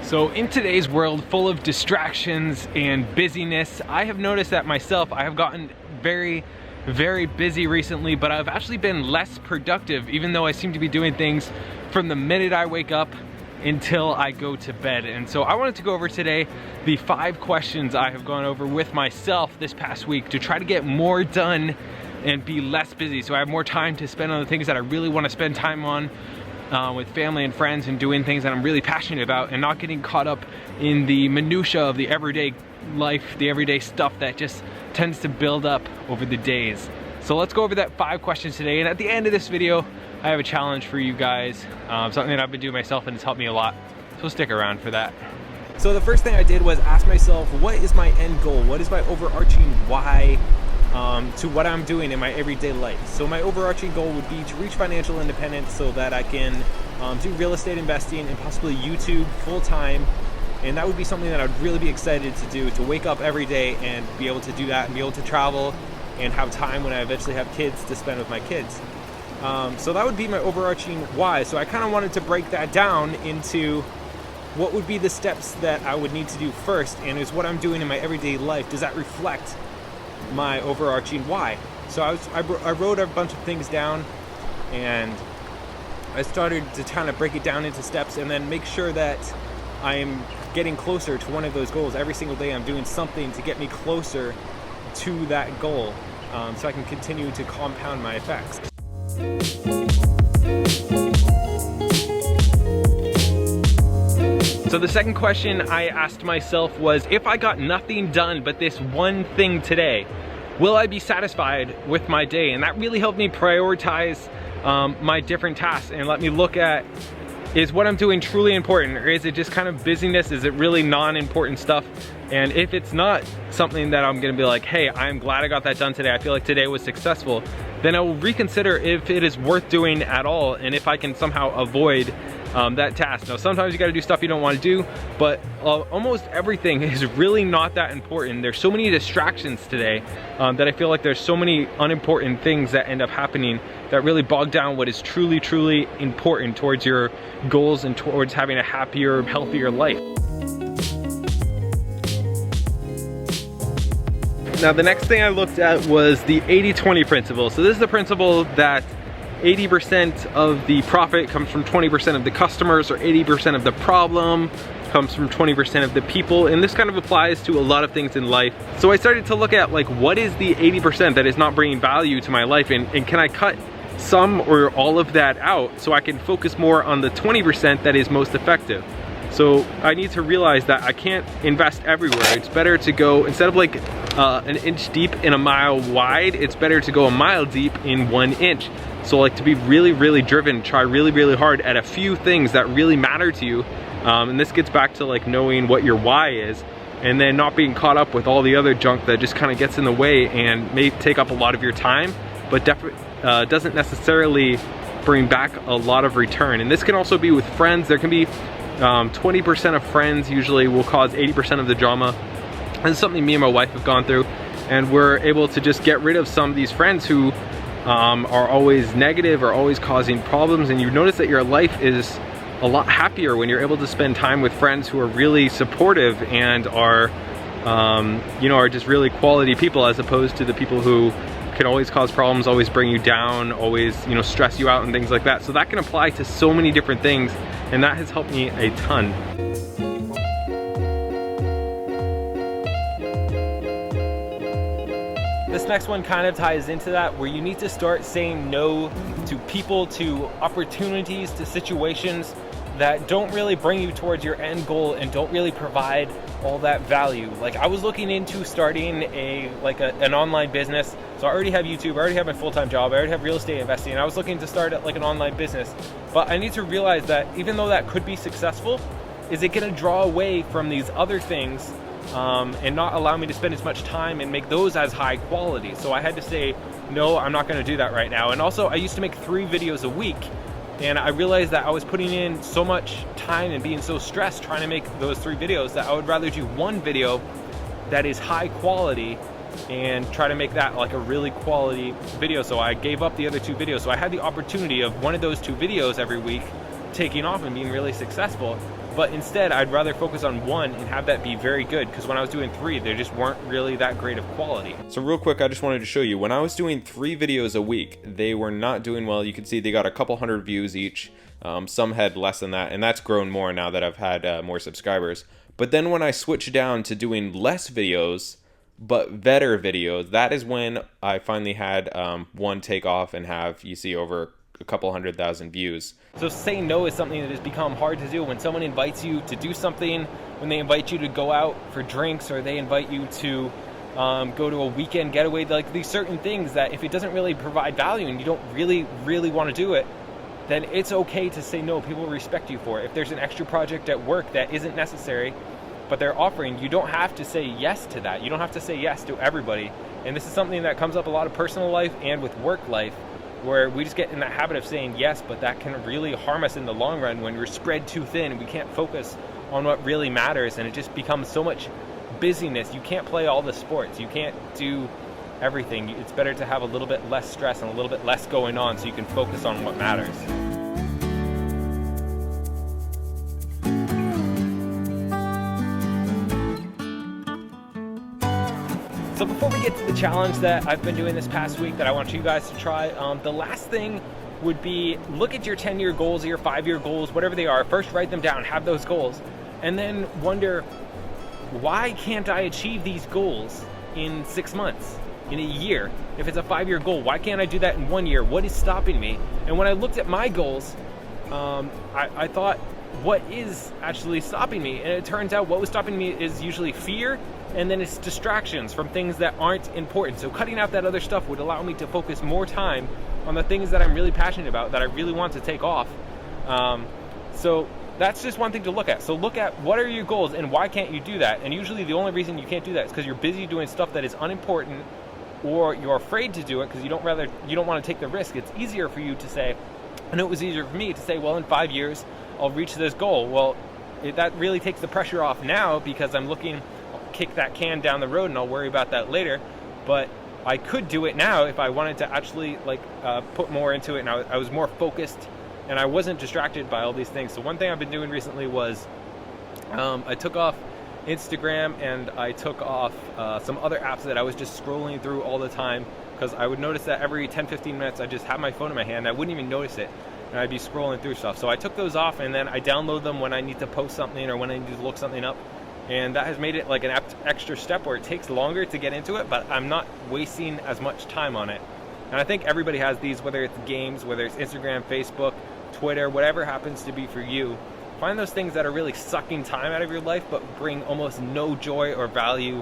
So in today's world full of distractions and busyness, I have noticed that myself, I have gotten very busy recently, but I've actually been less productive, even though I seem to be doing things from the minute I wake up until I go to bed. And so I wanted to go over today the 5 questions I have gone over with myself this past week to try to get more done and be less busy, so I have more time to spend on the things that I really want to spend time on with family and friends, and doing things that I'm really passionate about, and not getting caught up in the minutia of the everyday life, the everyday stuff that just tends to build up over the days. So let's go over that 5 questions today, and at the end of this video I have a challenge for you guys, something that I've been doing myself and it's helped me a lot, so stick around for that. So the first thing I did was ask myself, what is my end goal? What is my overarching why to what I'm doing in my everyday life? So my overarching goal would be to reach financial independence so that I can do real estate investing and possibly YouTube full time. And that would be something that I'd really be excited to do, to wake up every day and be able to do that and be able to travel and have time when I eventually have kids to spend with my kids. So that would be my overarching why. So I kind of wanted to break that down into what would be the steps that I would need to do first, and is what I'm doing in my everyday life, does that reflect my overarching why? So I wrote a bunch of things down, and I started to kind of break it down into steps and then make sure that I am getting closer to one of those goals. Every single day I'm doing something to get me closer to that goal, so I can continue to compound my effects. So the second question I asked myself was, if I got nothing done but this one thing today, will I be satisfied with my day? And that really helped me prioritize my different tasks and let me look at, is what I'm doing truly important, or is it just kind of busyness? Is it really non-important stuff? And if it's not something that I'm gonna be like, hey, I'm glad I got that done today, I feel like today was successful, then I will reconsider if it is worth doing at all, and if I can somehow avoid that task. Now sometimes you gotta do stuff you don't want to do, but almost everything is really not that important. There's so many distractions today that I feel like there's so many unimportant things that end up happening that really bog down what is truly important towards your goals and towards having a happier, healthier life. Now the next thing I looked at was the 80-20 principle. So this is the principle that 80% of the profit comes from 20% of the customers, or 80% of the problem comes from 20% of the people, and this kind of applies to a lot of things in life. So I started to look at, like, what is the 80% that is not bringing value to my life, and can I cut some or all of that out so I can focus more on the 20% that is most effective? So I need to realize that I can't invest everywhere. It's better to go, instead of like an inch deep in a mile wide, it's better to go a mile deep in 1 inch. So like to be really driven, try really hard at a few things that really matter to you. And this gets back to like knowing what your why is, and then not being caught up with all the other junk that just kind of gets in the way and may take up a lot of your time, but doesn't necessarily bring back a lot of return. And this can also be with friends. There can be 20% of friends usually will cause 80% of the drama. This is something me and my wife have gone through, and we're able to just get rid of some of these friends who are always negative or always causing problems. And you notice that your life is a lot happier when you're able to spend time with friends who are really supportive and are are just really quality people, as opposed to the people who can always cause problems, always bring you down, always stress you out and things like that. So that can apply to so many different things, and that has helped me a ton. This next one kind of ties into that, where you need to start saying no to people, to opportunities, to situations that don't really bring you towards your end goal and don't really provide all that value. Like, I was looking into starting an online business. So I already have YouTube, I already have my full-time job, I already have real estate investing, and I was looking to start like an online business. But I need to realize that even though that could be successful, is it gonna draw away from these other things and not allow me to spend as much time and make those as high quality? So I had to say, no, I'm not gonna do that right now. And also, I used to make 3 videos a week, and I realized that I was putting in so much time and being so stressed trying to make those 3 videos that I would rather do 1 video that is high quality and try to make that like a really quality video. So I gave up the other 2 videos. So I had the opportunity of one of those 2 videos every week taking off and being really successful. But instead, I'd rather focus on one and have that be very good, because when I was doing 3, they just weren't really that great of quality. So real quick, I just wanted to show you, when I was doing 3 videos a week, they were not doing well. You can see they got a couple hundred views each. Some had less than that, and that's grown more now that I've had more subscribers. But then when I switched down to doing less videos, but better videos, that is when I finally had one take off and have, you see, over a couple 100,000 views. So saying no is something that has become hard to do. When someone invites you to do something, when they invite you to go out for drinks, or they invite you to go to a weekend getaway, like these certain things that if it doesn't really provide value and you don't really want to do it, then it's okay to say no. People respect you for it. If there's an extra project at work that isn't necessary, but they're offering, you don't have to say yes to that. You don't have to say yes to everybody. And this is something that comes up a lot of personal life and with work life, where we just get in that habit of saying yes, but that can really harm us in the long run when we're spread too thin and we can't focus on what really matters, and it just becomes so much busyness. You can't play all the sports. You can't do everything. It's better to have a little bit less stress and a little bit less going on so you can focus on what matters. So before we get to the challenge that I've been doing this past week that I want you guys to try, the last thing would be look at your 10-year goals or your 5-year goals, whatever they are. First, write them down, have those goals, and then wonder, why can't I achieve these goals in 6 months, in a year? If it's a 5-year goal, why can't I do that in 1 year? What is stopping me? And when I looked at my goals, I thought, what is actually stopping me? And it turns out what was stopping me is usually fear, and then it's distractions from things that aren't important. So cutting out that other stuff would allow me to focus more time on the things that I'm really passionate about, that I really want to take off. So that's just one thing to look at. So look at, what are your goals and why can't you do that? And usually the only reason you can't do that is because you're busy doing stuff that is unimportant, or you're afraid to do it because you don't want to take the risk. It's easier for you to say, I know it was easier for me to say, well, in 5 years I'll reach this goal. Well, that really takes the pressure off now, because I'm looking, kick that can down the road and I'll worry about that later. But I could do it now if I wanted to actually put more into it, and I was more focused and I wasn't distracted by all these things. So one thing I've been doing recently was I took off Instagram and I took off some other apps that I was just scrolling through all the time, because I would notice that every 10-15 minutes I just have my phone in my hand, I wouldn't even notice it, and I'd be scrolling through stuff. So I took those off, and then I download them when I need to post something or when I need to look something up. And that has made it like an extra step where it takes longer to get into it, but I'm not wasting as much time on it. And I think everybody has these, whether it's games, whether it's Instagram, Facebook, Twitter, whatever happens to be for you. Find those things that are really sucking time out of your life, but bring almost no joy or value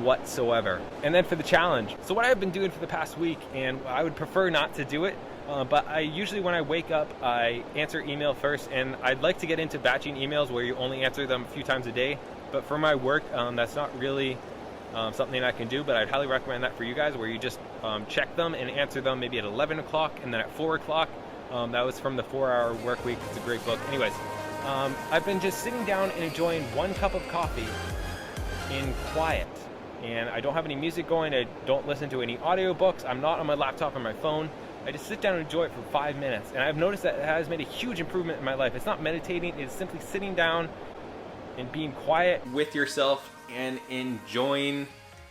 whatsoever. And then for the challenge. So what I've been doing for the past week, and I would prefer not to do it, but I usually, when I wake up, I answer email first, and I'd like to get into batching emails where you only answer them a few times a day. But for my work, that's not really something I can do, but I'd highly recommend that for you guys, where you just check them and answer them maybe at 11 o'clock and then at 4 o'clock. That was from the 4-Hour Work Week. It's a great book. Anyways, I've been just sitting down and enjoying 1 cup of coffee in quiet. And I don't have any music going. I don't listen to any audiobooks. I'm not on my laptop or my phone. I just sit down and enjoy it for 5 minutes. And I've noticed that it has made a huge improvement in my life. It's not meditating. It's simply sitting down and being quiet with yourself and enjoying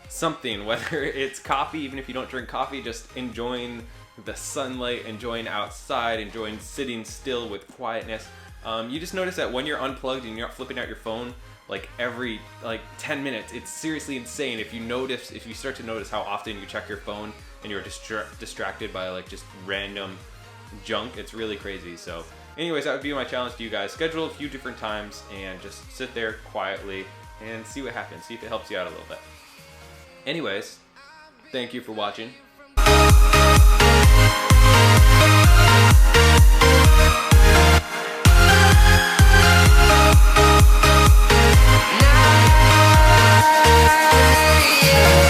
something, whether it's coffee. Even if you don't drink coffee, just enjoying the sunlight, enjoying outside, enjoying sitting still with quietness. You just notice that when you're unplugged and you're not flipping out your phone like every 10 minutes, it's seriously insane. If you start to notice how often you check your phone and you're distracted by just random junk, it's really crazy. So anyways, that would be my challenge to you guys. Schedule a few different times and just sit there quietly and see what happens. See if it helps you out a little bit. Anyways, thank you for watching. Yeah.